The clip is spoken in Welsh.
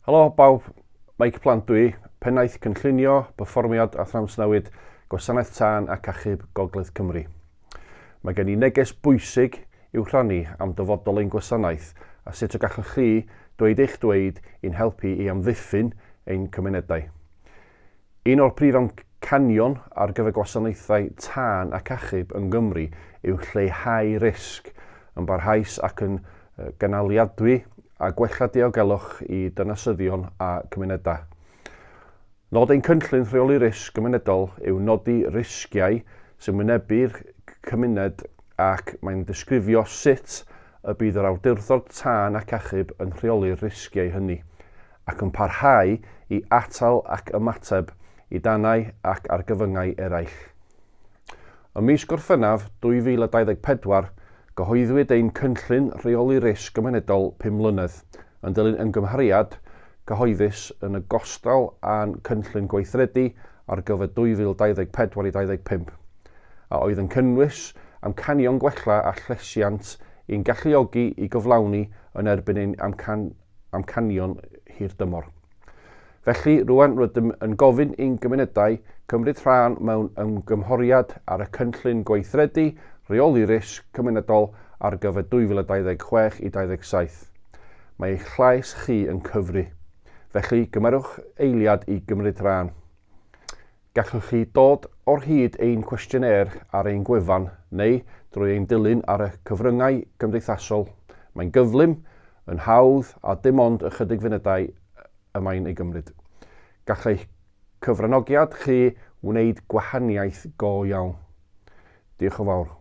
Helo bawb, Meic Plandwy, Pennaeth Cynllunio, Perfformiad a Thrawsnewid, Gwasanaeth Tân ac Achub Ngogledd Cymru. Mae gen I neges bwysig i'w rhannu am dyfodol ein gwasanaeth a sut y gallwch chi dweud eich dweud i'n helpu i amddiffyn ein cymunedau. Un o'r prif amcanion ar gyfer gwasanaethau tân ac achub yng Nghymru yw lleihau risg yn barhaus ac yn gynaliadwy a gwella diogelwch i dynasyddion a cymunedau. Nod ein cynllun rheoli risg cymunedol yw nodi risgiau sy'n wynebu'r cymuned ac mae'n disgrifio sut y bydd yr awdurdod tân ac achub yn rheoli'r risgiau hynny ac yn parhau i atal ac ymateb i danau ac argyfyngau eraill. Ym mis Gorffennaf 2024, gyhoeddwyd ein cynllun rheoli risg gymunedol 5 mlynedd yn dilyn ymgynghoriad cyhoeddus yn ogystal â'n cynllun gweithredu ar gyfer 2024-2025 a oedd yn cynnwys amcanion gwella a llesiant i'n galluogi i gyflawni yn erbyn ein amcanion hirdymor. Felly, rwan rydym yn gofyn i'n gymunedau cymryd rhan mewn ymgynghoriad ar y cynllun gweithredu rheoli risg cymunedol ar gyfer 2026 i 2027. Mae eich llais chi yn cyfri, felly gymerwch eiliad i gymryd rhan. Gallwch chi dod o'r hyd ein cwestiyner ar ein gwefan neu drwy ein dilyn ar y cyfryngau cymdeithasol. Mae'n gyflym, yn hawdd a dim ond ychydig funudau y mae'n ei gymryd. Gall eich cyfranogiad chi wneud gwahaniaeth go iawn. Diolch yn fawr.